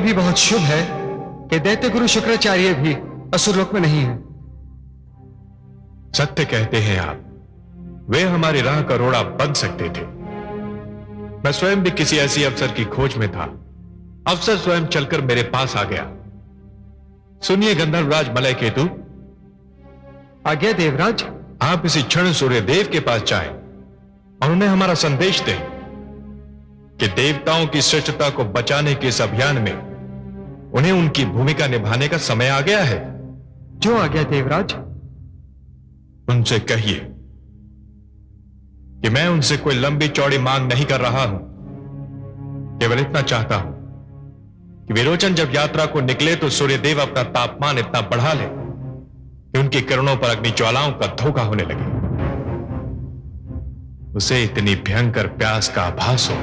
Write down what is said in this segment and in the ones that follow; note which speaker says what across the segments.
Speaker 1: भी बहुत शुभ है कि दैत्य गुरु शुक्राचार्य भी असुरलोक में नहीं है।
Speaker 2: सत्य कहते हैं आप, वे हमारी राह का रोड़ा बन सकते थे। मैं स्वयं भी किसी ऐसी अवसर की खोज में था। अवसर स्वयं चलकर मेरे पास आ गया। सुनिए गंधर्वराज मलय केतु,
Speaker 1: आज्ञा देवराज।
Speaker 2: आप इसी क्षण सूर्यदेव के पास जाएं और उन्हें हमारा संदेश दें कि देवताओं की श्रेष्ठता को बचाने के इस अभियान में उन्हें उनकी भूमिका निभाने का समय आ गया है।
Speaker 1: जो आज्ञा देवराज।
Speaker 2: उनसे कहिए कि मैं उनसे कोई लंबी चौड़ी मांग नहीं कर रहा हूं, केवल इतना चाहता हूं कि विरोचन जब यात्रा को निकले तो सूर्यदेव अपना तापमान इतना बढ़ा ले कि उनकी किरणों पर अग्नि ज्वालाओं का धोखा होने लगे, उसे इतनी भयंकर प्यास का आभास हो,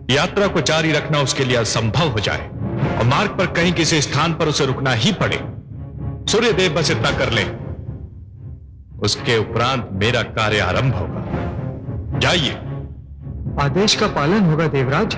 Speaker 2: यात्रा को जारी रखना उसके लिए असंभव हो जाए और मार्ग पर कहीं किसी स्थान पर उसे रुकना ही पड़े। सूर्यदेव बस इतना कर ले, उसके उपरांत मेरा कार्य आरंभ होगा। जाइए।
Speaker 1: आदेश का पालन होगा देवराज।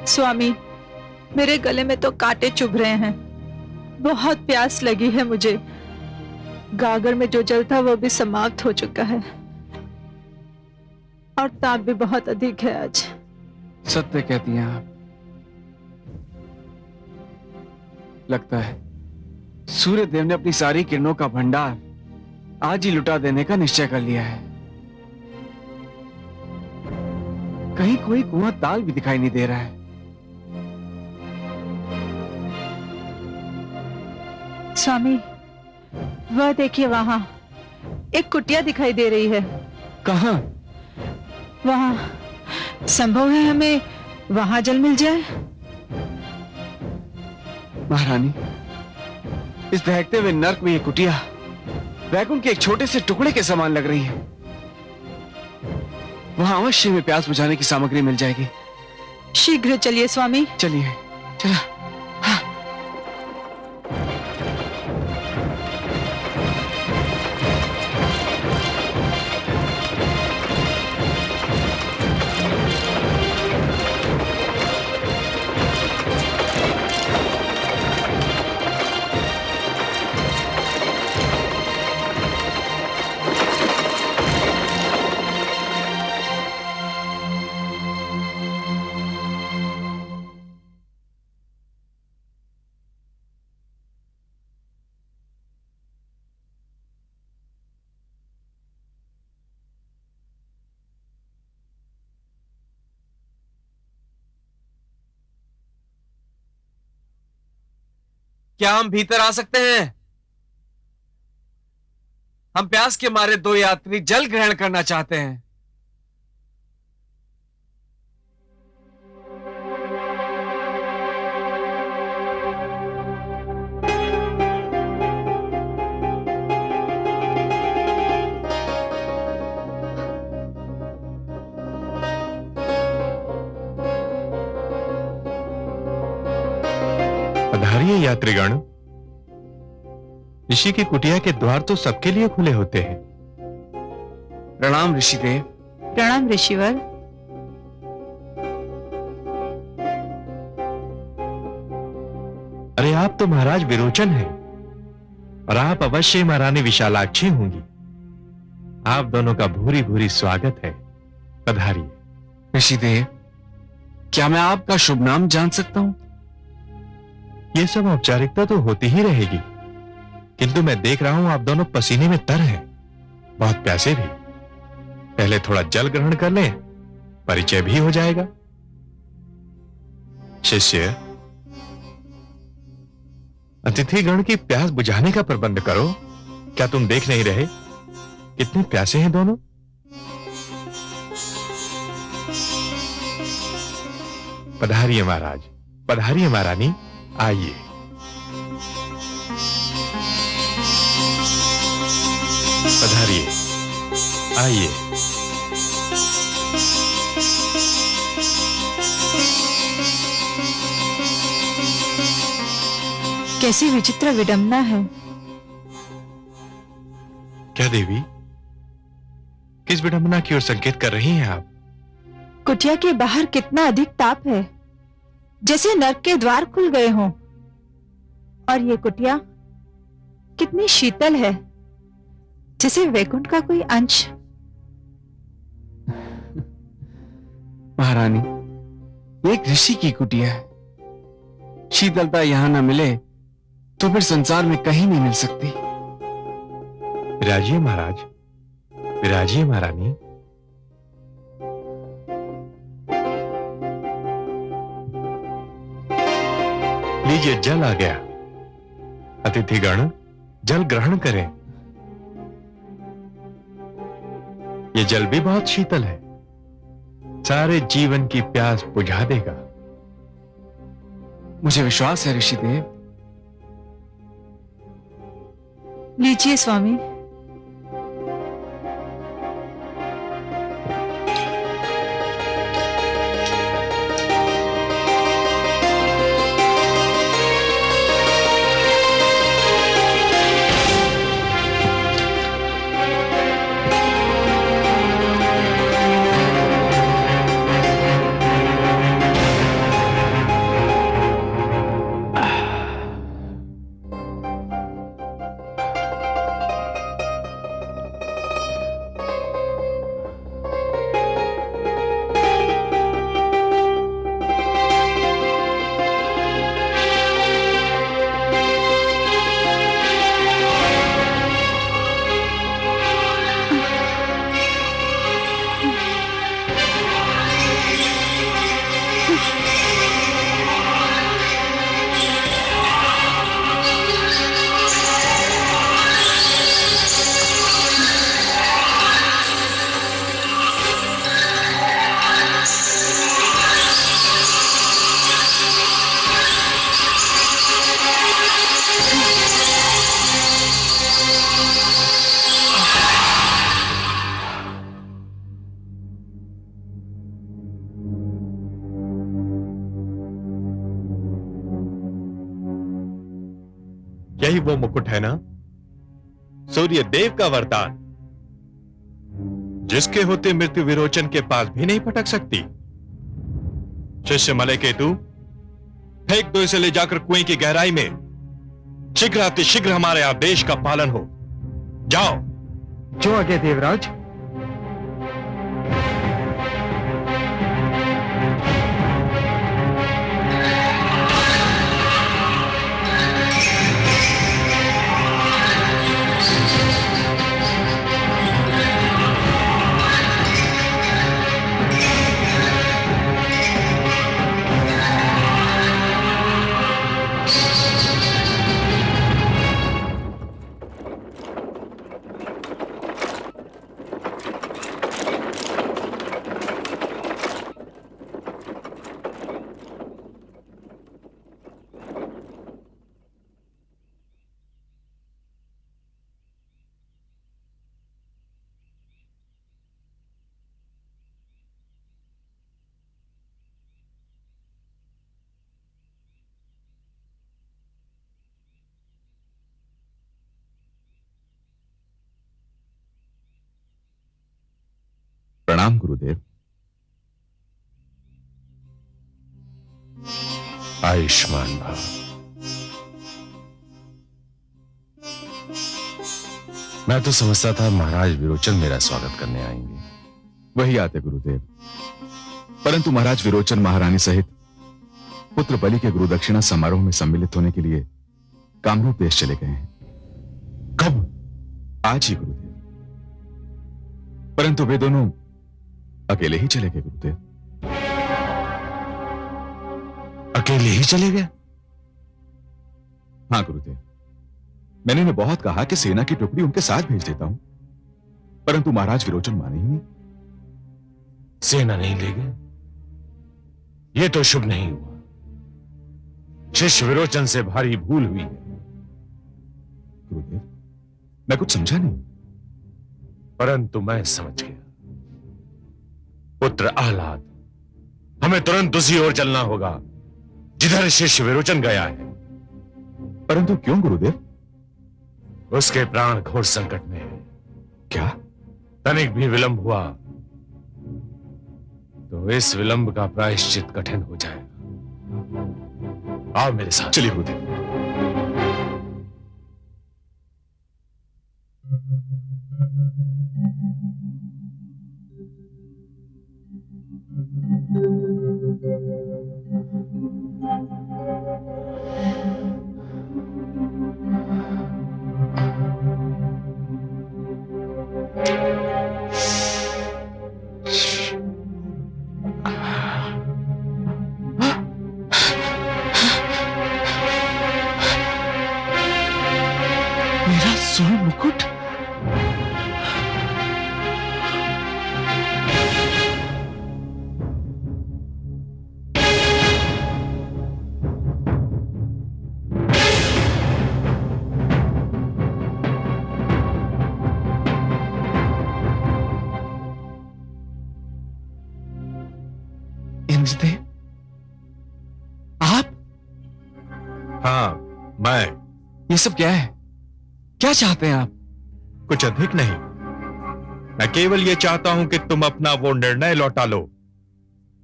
Speaker 3: स्वामी, मेरे गले में तो कांटे चुभ रहे हैं। बहुत प्यास लगी है मुझे। गागर में जो जल था वो भी समाप्त हो चुका है और ताप भी बहुत अधिक है आज।
Speaker 4: सत्य कहती हैं आप। लगता है सूर्यदेव ने अपनी सारी किरणों का भंडार आज ही लुटा देने का निश्चय कर लिया है। कहीं कोई कुआं ताल भी दिखाई नहीं दे रहा है।
Speaker 3: स्वामी, वह देखिए, वहां एक कुटिया दिखाई दे रही है।
Speaker 4: कहां?
Speaker 3: वहां। संभव है हमें वहां जल मिल जाए।
Speaker 4: महारानी, इस दहकते हुए नर्क में ये कुटिया वैकुंठ के एक छोटे से टुकड़े के समान लग रही है। वहां अवश्य में प्यास बुझाने की सामग्री मिल जाएगी।
Speaker 3: शीघ्र चलिए स्वामी।
Speaker 4: चलिए। चला। हाँ। क्या हम भीतर आ सकते हैं? हम प्यास के मारे दो यात्री जल ग्रहण करना चाहते हैं।
Speaker 2: पधारिए यात्रीगण। ऋषि की कुटिया के द्वार तो सबके लिए खुले होते हैं।
Speaker 4: प्रणाम ऋषिदेव।
Speaker 3: प्रणाम ऋषिवर।
Speaker 2: अरे आप तो महाराज विरोचन हैं और आप अवश्य महारानी विशालाक्षी होंगी। आप दोनों का भूरी भूरी स्वागत है। पधारिए।
Speaker 4: ऋषिदेव, क्या मैं आपका शुभ नाम जान सकता हूं?
Speaker 2: ये सब औपचारिकता तो होती ही रहेगी, किंतु मैं देख रहा हूं आप दोनों पसीने में तर हैं, बहुत प्यासे भी। पहले थोड़ा जल ग्रहण कर लें, परिचय भी हो जाएगा। शिष्य, अतिथिगण की प्यास बुझाने का प्रबंध करो। क्या तुम देख नहीं रहे कितने प्यासे हैं दोनों? पधारिए महाराज, पधारिए महारानी, आइए। पधारिए, आइए।
Speaker 3: कैसी विचित्र विडंबना है।
Speaker 2: क्या देवी, किस विडंबना की ओर संकेत कर रही हैं आप?
Speaker 3: कुटिया के बाहर कितना अधिक ताप है, जैसे नर्क के द्वार खुल गए हों। और ये कुटिया कितनी शीतल है, जैसे वैकुंठ का कोई अंश।
Speaker 4: महारानी, एक ऋषि की कुटिया है। शीतलता यहां न मिले तो फिर संसार में कहीं नहीं मिल सकती।
Speaker 2: विराजिए महाराज, विराजिए महारानी। लीजिए, जल आ गया। अतिथिगण जल ग्रहण करें। ये जल भी बहुत शीतल है, सारे जीवन की प्यास बुझा देगा।
Speaker 4: मुझे विश्वास है ऋषिदेव।
Speaker 3: लीजिए स्वामी।
Speaker 2: यही वो मुकुट है ना, सूर्य देव का वरदान, जिसके होते मृत्यु विरोचन के पास भी नहीं पटक सकती। शिष्य मलयकेतु, फेंक दो इसे ले जाकर कुएं की गहराई में। शीघ्र अतिशीघ्र हमारे आदेश का पालन हो। जाओ।
Speaker 1: जो आगे देवराज।
Speaker 5: प्रणाम गुरुदेव।
Speaker 2: आयुष्मान भव।
Speaker 5: मैं तो समझता था महाराज विरोचन मेरा स्वागत करने आएंगे। वही आते गुरुदेव, परंतु महाराज विरोचन महारानी सहित पुत्र बलि के गुरुदक्षिणा समारोह में सम्मिलित होने के लिए कामरूप देश चले गए हैं।
Speaker 2: कब?
Speaker 5: आज ही गुरुदेव। परंतु वे दोनों अकेले ही चले गए गुरुदेव।
Speaker 2: अकेले ही चले गए?
Speaker 5: हाँ गुरुदेव, मैंने उन्हें बहुत कहा कि सेना की टुकड़ी उनके साथ भेज देता हूं, परंतु महाराज विरोचन माने ही नहीं।
Speaker 2: सेना नहीं ले गए? यह तो शुभ नहीं हुआ। शिष्य विरोचन से भारी भूल हुई है।
Speaker 5: गुरुदेव, मैं कुछ समझा नहीं।
Speaker 2: परंतु मैं समझ गया। पुत्र आह्लाद, हमें तुरंत उसी ओर चलना होगा जिधर शिष्य विरोचन गया है।
Speaker 5: परंतु क्यों गुरुदेव?
Speaker 2: उसके प्राण घोर संकट में है।
Speaker 5: क्या?
Speaker 2: तनिक भी विलंब हुआ तो इस विलंब का प्रायश्चित कठिन हो जाएगा। आओ मेरे साथ।
Speaker 5: चलिए गुरुदेव।
Speaker 4: मेरा स्वर्ण मुकुट। इंद्रदेव, आप?
Speaker 2: हाँ, मैं।
Speaker 4: ये सब क्या है? क्या चाहते हैं आप?
Speaker 2: कुछ अधिक नहीं। मैं केवल यह चाहता हूं कि तुम अपना वो निर्णय लौटा लो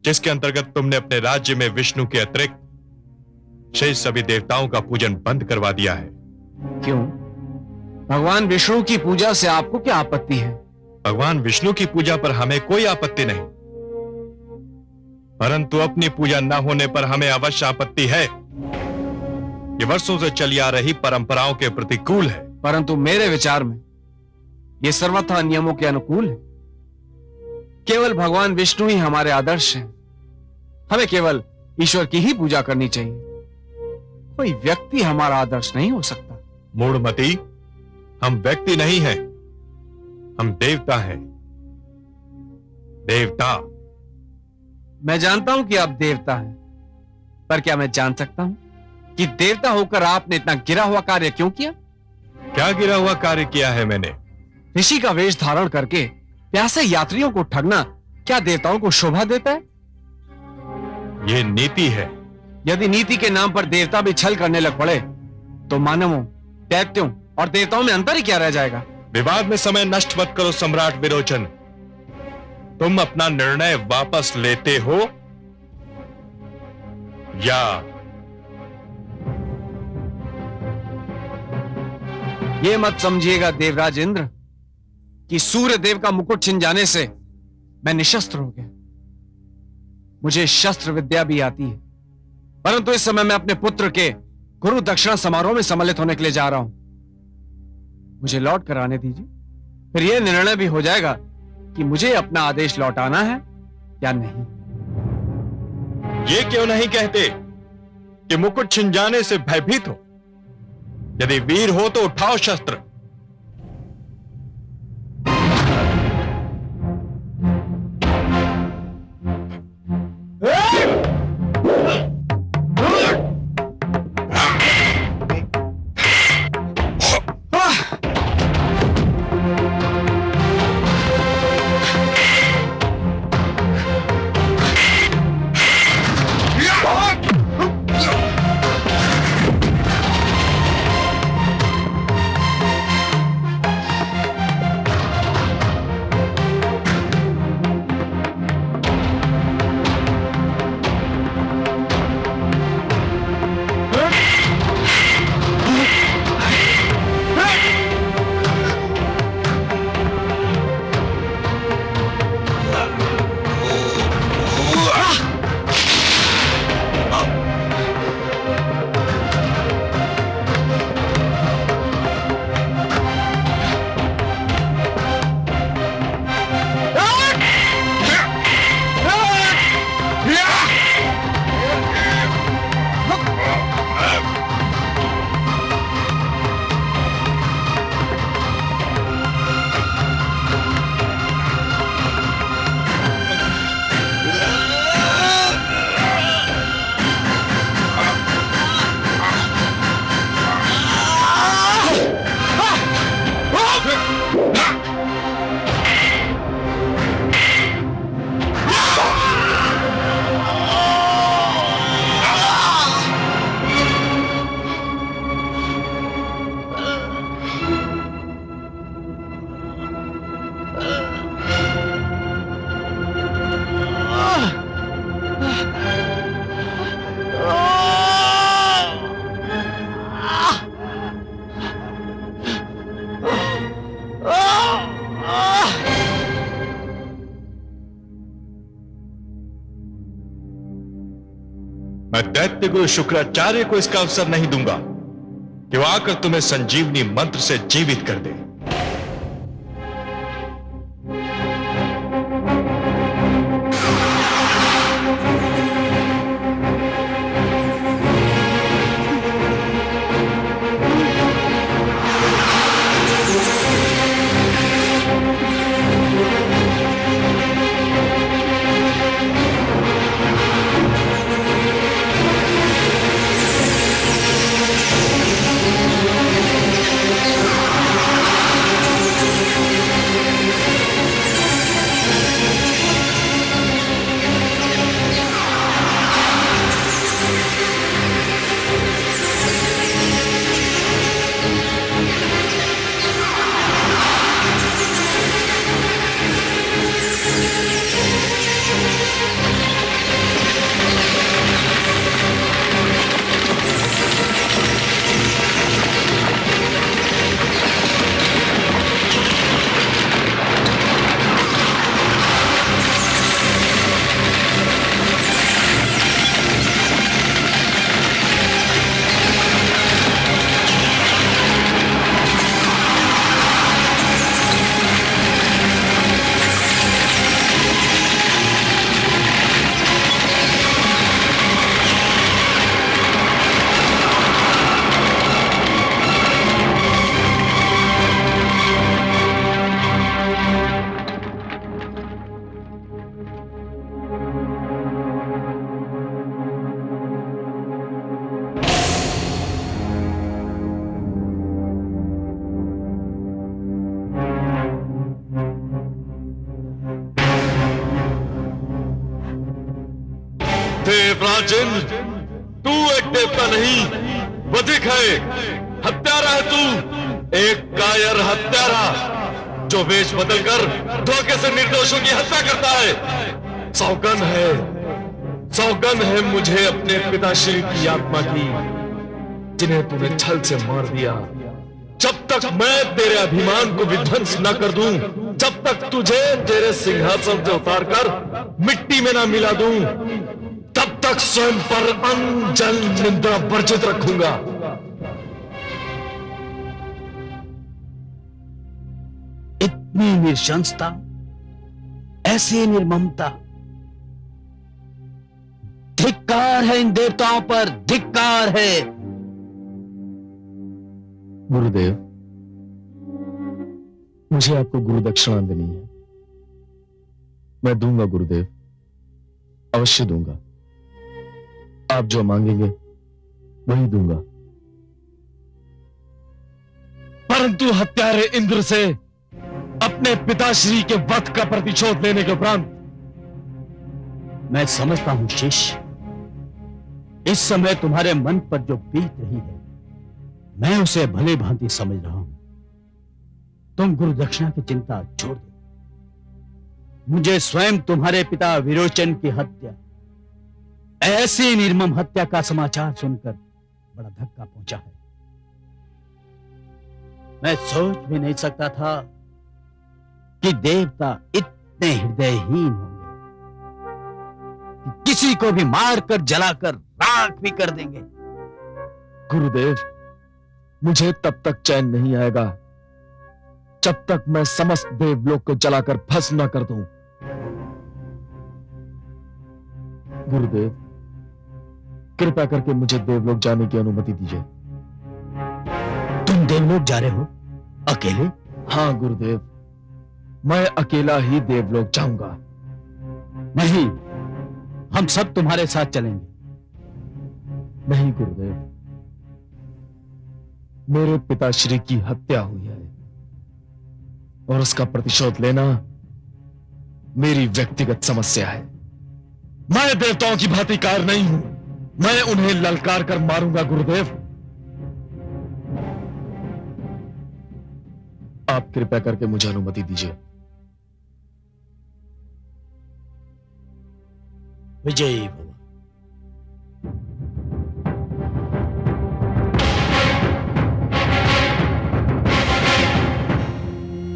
Speaker 2: जिसके अंतर्गत तुमने अपने राज्य में विष्णु के अतिरिक्त शेष सभी देवताओं का पूजन बंद करवा दिया है।
Speaker 4: क्यों? भगवान विष्णु की पूजा से आपको क्या आपत्ति है?
Speaker 2: भगवान विष्णु की पूजा पर हमें कोई आपत्ति नहीं, परंतु अपनी पूजा न होने पर हमें अवश्य आपत्ति है। ये वर्षों से चली आ रही परंपराओं के प्रतिकूल है।
Speaker 4: परंतु मेरे विचार में ये सर्वथा नियमों के अनुकूल है। केवल भगवान विष्णु ही हमारे आदर्श हैं। हमें केवल ईश्वर की ही पूजा करनी चाहिए। कोई व्यक्ति हमारा आदर्श नहीं हो सकता।
Speaker 2: मूढ़मती, हम व्यक्ति नहीं हैं, हम देवता हैं। देवता।
Speaker 4: मैं जानता हूं कि आप देवता हैं, पर क्या मैं जान सकता हूं कि देवता होकर आपने इतना गिरा हुआ कार्य क्यों किया?
Speaker 2: क्या गिरा हुआ कार्य किया है मैंने?
Speaker 4: ऋषि का वेश धारण करके प्यासे यात्रियों को ठगना क्या देवताओं को शोभा देता है?
Speaker 2: यह नीति है।
Speaker 4: यदि नीति के नाम पर देवता भी छल करने लग पड़े तो मानवों दैत्यों और देवताओं में अंतर ही क्या रह जाएगा?
Speaker 2: विवाद में समय नष्ट मत करो सम्राट विरोचन। तुम अपना निर्णय वापस लेते हो या
Speaker 4: ये मत समझिएगा देवराज इंद्र कि सूर्य देव का मुकुट छिन जाने से मैं निशस्त्र हो गया। मुझे शस्त्र विद्या भी आती है, परंतु इस समय मैं अपने पुत्र के गुरु दक्षिणा समारोह में सम्मिलित होने के लिए जा रहा हूं। मुझे लौट कर आने दीजिए, फिर यह निर्णय भी हो जाएगा कि मुझे अपना आदेश लौटाना है या नहीं।
Speaker 2: ये क्यों नहीं कहते कि मुकुट छिन जाने से भयभीत हो? यदि वीर हो तो उठाओ शस्त्र। मैं दैत्य गुरु शुक्राचार्य को इसका अवसर नहीं दूंगा कि वो आकर तुम्हें संजीवनी मंत्र से जीवित कर दे। देवराज इंद्र, तू एक देवता नहीं बधिक है। हत्यारा है तू, एक कायर हत्यारा जो वेश बदलकर धोखे से निर्दोषों की हत्या करता है। सौगंध है मुझे अपने पिताश्री की आत्मा की, जिन्हें तूने छल से मार दिया। जब तक मैं तेरे अभिमान को विध्वंस न कर दूं, जब तक तुझे तेरे सिंहासन से उतारकर मिट्टी में ना मिला दूं, तब तक स्वयं पर अन्न जल निंदा वर्जित रखूंगा।
Speaker 6: इतनी निशंसता, ऐसी निर्ममता, धिक्कार है इन देवताओं पर, धिक्कार है।
Speaker 2: गुरुदेव, मुझे आपको गुरु दक्षिणा देनी है। मैं दूंगा गुरुदेव, अवश्य दूंगा। आप जो मांगेंगे वही दूंगा। परंतु हत्यारे इंद्र से अपने पिताश्री के वध का प्रतिशोध लेने के उपरांत
Speaker 6: मैं समझता हूं शिष्य, इस समय तुम्हारे मन पर जो बीत रही है, मैं उसे भले भांति समझ रहा हूं। तुम गुरु दक्षिणा की चिंता छोड़ दो। मुझे स्वयं तुम्हारे पिता विरोचन की हत्या, ऐसी निर्मम हत्या का समाचार सुनकर बड़ा धक्का पहुंचा है। मैं सोच भी नहीं सकता था कि देवता इतने हृदयहीन होंगे कि किसी को भी मारकर जलाकर राख भी कर देंगे।
Speaker 2: गुरुदेव, मुझे तब तक चैन नहीं आएगा जब तक मैं समस्त देवलोक को जलाकर भस्म न कर दूं। गुरुदेव, कृपया करके मुझे देवलोक जाने की अनुमति दीजिए।
Speaker 6: तुम देवलोक जा रहे हो अकेले?
Speaker 2: हाँ गुरुदेव, मैं अकेला ही देवलोक जाऊंगा।
Speaker 6: नहीं, हम सब तुम्हारे साथ चलेंगे।
Speaker 2: नहीं गुरुदेव, मेरे पिताश्री की हत्या हुई है और उसका प्रतिशोध लेना मेरी व्यक्तिगत समस्या है। मैं देवताओं की भांति कायर नहीं हूं, मैं उन्हें ललकार कर मारूंगा। गुरुदेव, आप कृपया करके मुझे अनुमति दीजिए।
Speaker 6: विजयी भव।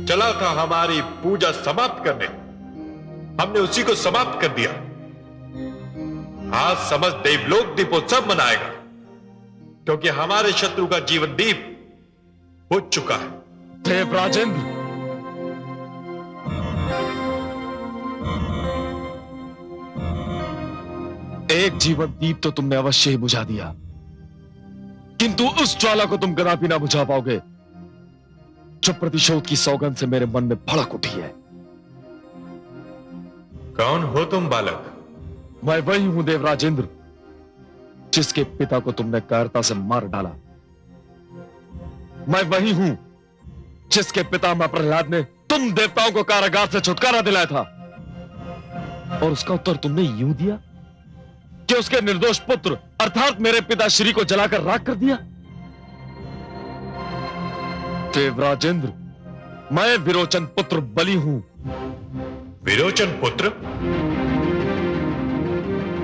Speaker 2: चला था हमारी पूजा समाप्त करने, हमने उसी को समाप्त कर दिया। आज समस्त देवलोक दीपोत्सव मनाएगा, क्योंकि हमारे शत्रु का जीवन दीप बुझ चुका है। देवराजेंद्र, एक जीवन दीप तो तुमने अवश्य ही बुझा दिया, किंतु उस ज्वाला को तुम कदापि ना बुझा पाओगे जो प्रतिशोध की सौगंध से मेरे मन में भड़क उठी है। कौन हो तुम बालक? मैं वही हूं देवराजेंद्र, जिसके पिता को तुमने कायरता से मार डाला। मैं वही हूं जिसके पितामह प्रहलाद ने तुम देवताओं को कारागार से छुटकारा दिलाया था, और उसका उत्तर तुमने यूं दिया कि उसके निर्दोष पुत्र अर्थात मेरे पिताश्री को जलाकर राख कर दिया। देवराजेंद्र, मैं विरोचन पुत्र बलि हूं। विरोचन पुत्र?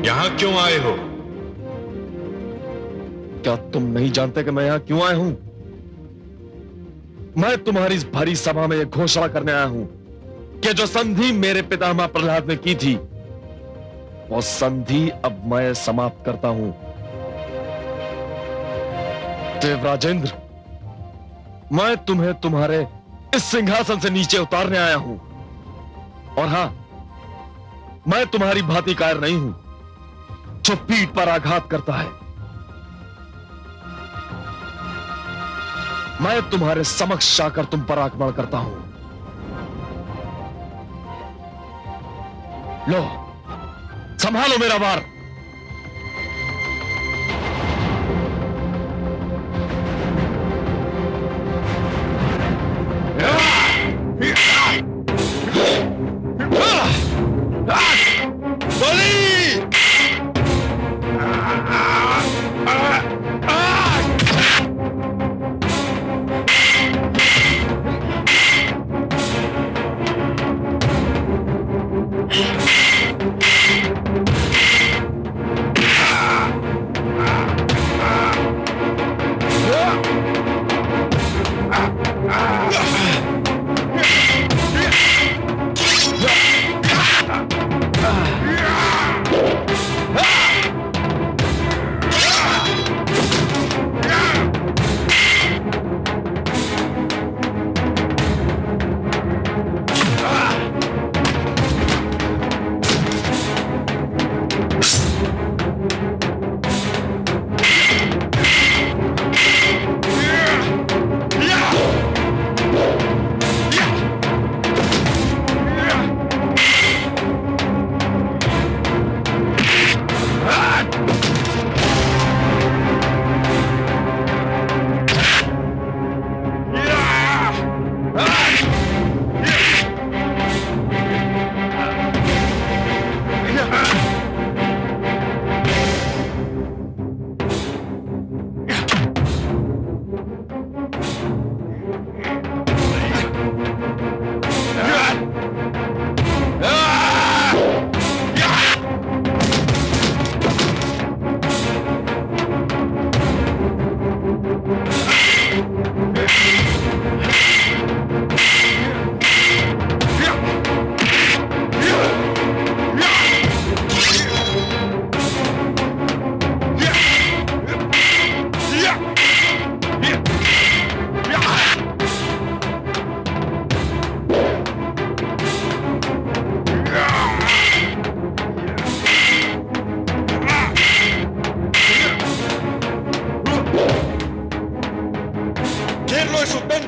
Speaker 2: यहां क्यों आए हो? क्या तुम नहीं जानते कि मैं यहां क्यों आया हूं? मैं तुम्हारी इस भारी सभा में यह घोषणा करने आया हूं कि जो संधि मेरे पितामह प्रहलाद ने की थी, वो संधि अब मैं समाप्त करता हूं। देवराजेंद्र, मैं तुम्हें तुम्हारे इस सिंहासन से नीचे उतारने आया हूं, और हां, मैं तुम्हारी भांति कायर नहीं हूं जो पीठ पर आघात करता है। मैं तुम्हारे समक्ष आकर तुम पर आक्रमण करता हूं। लो, संभालो मेरा वार।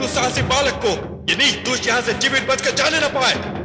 Speaker 2: दुस्साहसी बालक को ये नीच दुष्ट यहां से जीवित बचकर जाने न पाए।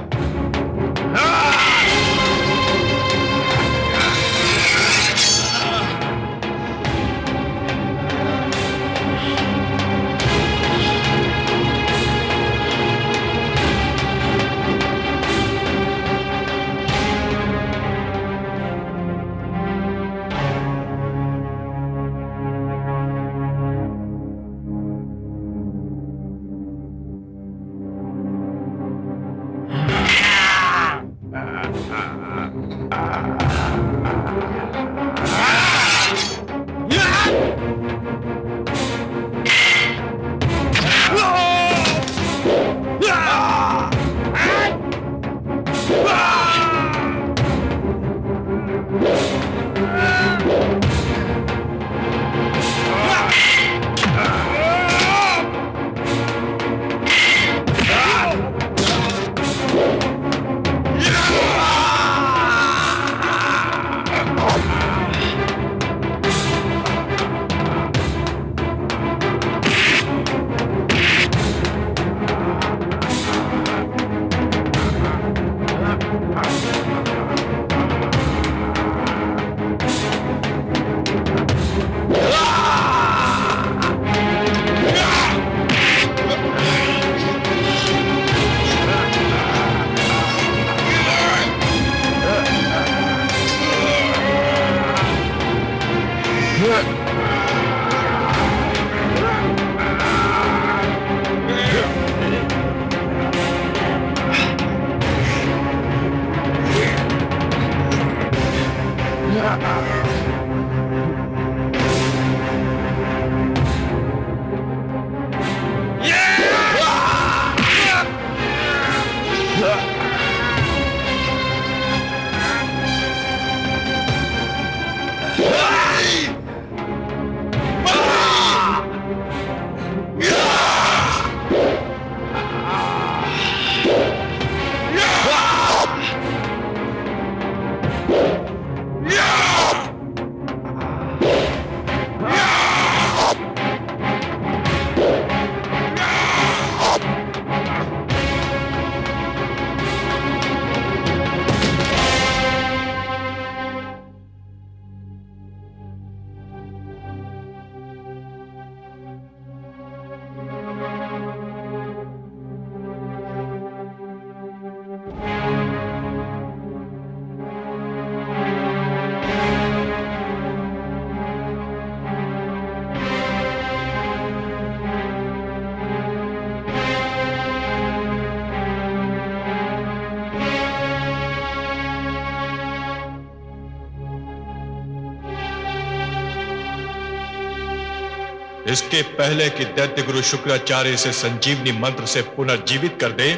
Speaker 2: इसके पहले कि दैत्य गुरु शुक्राचार्य इसे संजीवनी मंत्र से पुनर्जीवित कर दे,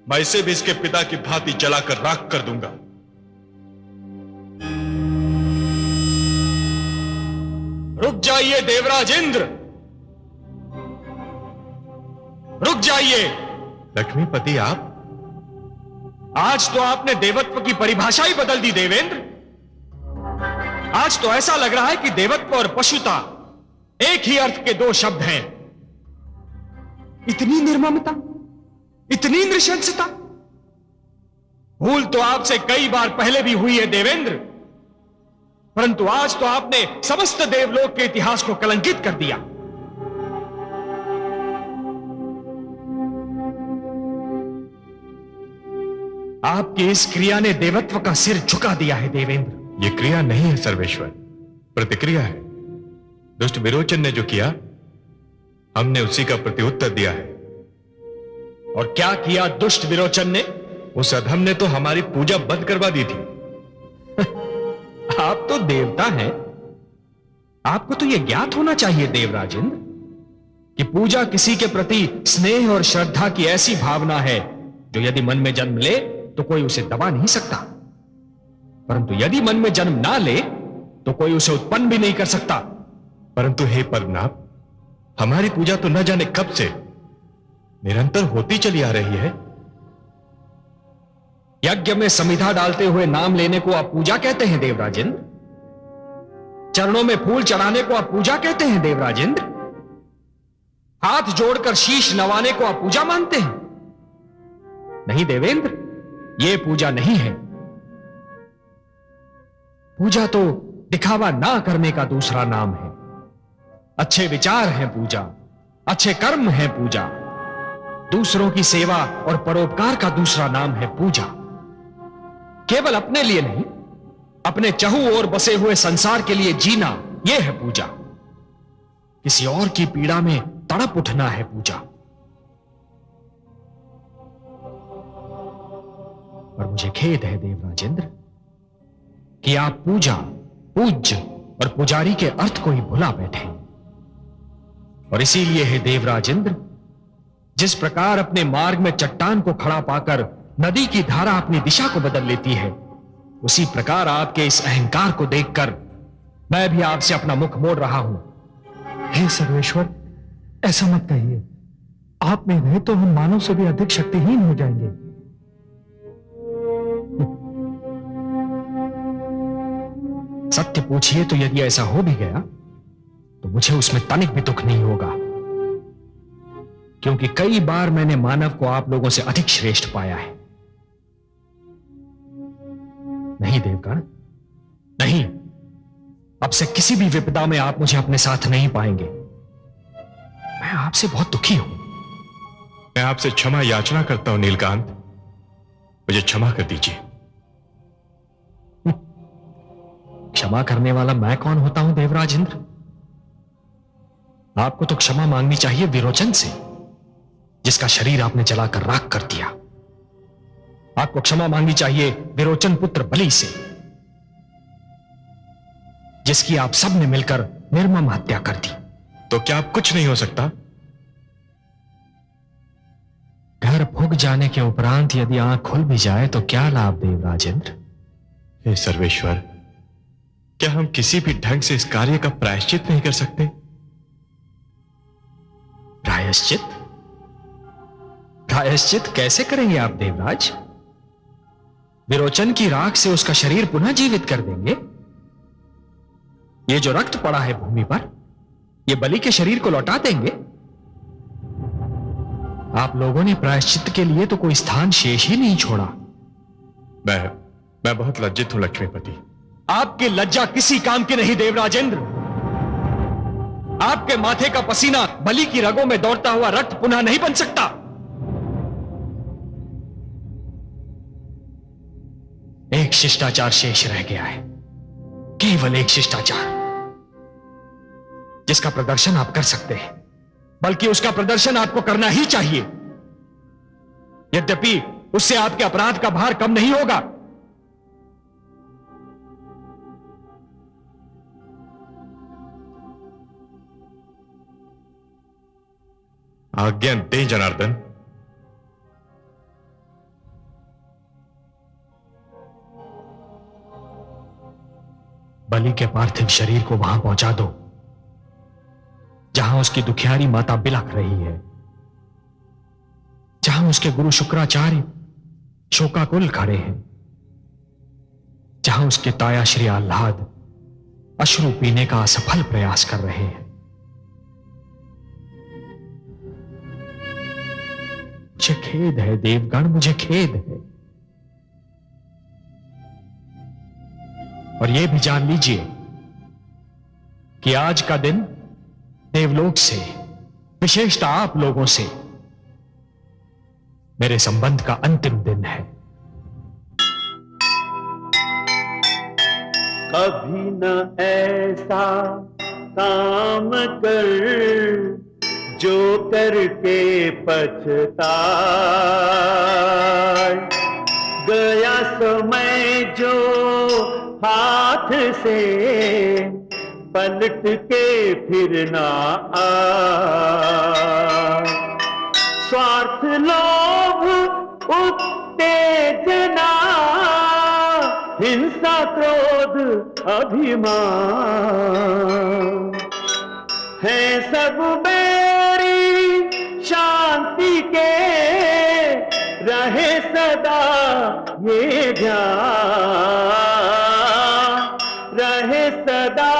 Speaker 2: मैं इसे भी इसके पिता की भांति जलाकर राख कर दूंगा। रुक जाइए देवराज इंद्र, रुक जाइए। लक्ष्मीपति आप? आज तो आपने देवत्व की परिभाषा ही बदल दी देवेंद्र। आज तो ऐसा लग रहा है कि देवत्व और पशुता एक ही अर्थ के दो शब्द हैं। इतनी निर्ममता, इतनी नृशंसता, भूल तो आपसे कई बार पहले भी हुई है देवेंद्र, परंतु आज तो आपने समस्त देवलोक के इतिहास को कलंकित कर दिया। आपकी इस क्रिया ने देवत्व का सिर झुका दिया है देवेंद्र। यह क्रिया नहीं है सर्वेश्वर, प्रतिक्रिया है। दुष्ट विरोचन ने जो किया, हमने उसी का प्रत्युत्तर दिया है। और क्या किया दुष्ट विरोचन ने? उस अधम ने तो हमारी पूजा बंद करवा दी थी। आप तो देवता हैं, आपको तो यह ज्ञात होना चाहिए देवराजेंद्र कि पूजा किसी के प्रति स्नेह और श्रद्धा की ऐसी भावना है जो यदि मन में जन्म ले तो कोई उसे दबा नहीं सकता, परंतु यदि मन में जन्म ना ले तो कोई उसे उत्पन्न भी नहीं कर सकता। परंतु हे पद्मनाभ, हमारी पूजा तो न जाने कब से निरंतर होती चली आ रही है। यज्ञ में समिधा डालते हुए नाम लेने को आप पूजा कहते हैं देवराजेंद्र? चरणों में फूल चढ़ाने को आप पूजा कहते हैं देवराजेंद्र?
Speaker 1: हाथ जोड़कर शीश नवाने को आप पूजा मानते हैं? नहीं देवेंद्र, यह पूजा नहीं है। पूजा तो दिखावा ना करने का दूसरा नाम है। अच्छे विचार हैं पूजा, अच्छे कर्म हैं पूजा। दूसरों की सेवा और परोपकार का दूसरा नाम है पूजा। केवल अपने लिए नहीं, अपने चहुं ओर बसे हुए संसार के लिए जीना, यह है पूजा। किसी और की पीड़ा में तड़प उठना है पूजा। और मुझे खेद है देवराजेंद्र कि आप पूजा, पूज्य और पुजारी के अर्थ को ही भुला बैठे। और इसीलिए है देवराजेंद्र, जिस प्रकार अपने मार्ग में चट्टान को खड़ा पाकर नदी की धारा अपनी दिशा को बदल लेती है, उसी प्रकार आपके इस अहंकार को देखकर मैं भी आपसे अपना मुख मोड़ रहा हूं।
Speaker 7: हे सर्वेश्वर, ऐसा मत कहिए। आप में रहे तो हम मानव से भी अधिक शक्तिहीन हो जाएंगे।
Speaker 1: सत्य पूछिए तो यदि ऐसा हो भी गया तो मुझे उसमें तनिक भी दुख नहीं होगा, क्योंकि कई बार मैंने मानव को आप लोगों से अधिक श्रेष्ठ पाया है। नहीं देवगण, नहीं, अब से किसी भी विपदा में आप मुझे अपने साथ नहीं पाएंगे। मैं आपसे बहुत दुखी हूं।
Speaker 2: मैं आपसे क्षमा याचना करता हूं नीलकांत, मुझे क्षमा कर दीजिए।
Speaker 1: क्षमा करने वाला मैं कौन होता हूं देवराजेंद्र? आपको तो क्षमा मांगनी चाहिए विरोचन से, जिसका शरीर आपने जलाकर राख कर दिया। आपको क्षमा मांगनी चाहिए विरोचन पुत्र बलि से, जिसकी आप सब ने मिलकर निर्मम हत्या कर दी।
Speaker 2: तो क्या अब कुछ नहीं हो सकता?
Speaker 1: घर फूक जाने के उपरांत यदि आंख खुल भी जाए तो क्या लाभ देवराजेंद्र?
Speaker 2: हे सर्वेश्वर, क्या हम किसी भी ढंग से इस कार्य का प्रायश्चित नहीं कर सकते?
Speaker 1: प्रायश्चित? प्रायश्चित कैसे करेंगे आप देवराज? विरोचन की राख से उसका शरीर पुनः जीवित कर देंगे? ये जो रक्त पड़ा है भूमि पर, ये बलि के शरीर को लौटा देंगे? आप लोगों ने प्रायश्चित के लिए तो कोई स्थान शेष ही नहीं छोड़ा।
Speaker 2: मैं बहुत लज्जित हूं लक्ष्मीपति।
Speaker 1: आपकी लज्जा किसी काम की नहीं देवराजेंद्र। आपके माथे का पसीना बलि की रगों में दौड़ता हुआ रक्त पुनः नहीं बन सकता। एक शिष्टाचार शेष रह गया है, केवल एक शिष्टाचार, जिसका प्रदर्शन आप कर सकते हैं, बल्कि उसका प्रदर्शन आपको करना ही चाहिए। यद्यपि उससे आपके अपराध का भार कम नहीं होगा।
Speaker 2: आज्ञा दें जनार्दन।
Speaker 1: बलि के पार्थिव शरीर को वहां पहुंचा दो जहां उसकी दुखियारी माता बिलख रही है, जहां उसके गुरु शुक्राचार्य शोकाकुल खड़े हैं, जहां उसके ताया श्री आह्लाद अश्रु पीने का असफल प्रयास कर रहे हैं। मुझे खेद है देवगण, मुझे खेद है। और यह भी जान लीजिए कि आज का दिन देवलोक से, विशेषतः आप लोगों से, मेरे संबंध का अंतिम दिन है।
Speaker 8: कभी न ऐसा काम कर जो करके पछताए, गया समय जो हाथ से पलट के फिर ना आए। स्वार्थ, लोभ, उत्तेजना, हिंसा, क्रोध, अभिमान है सब मेरी शांति के, रहे सदा ये ध्यान, रहे सदा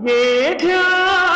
Speaker 8: ये ध्यान।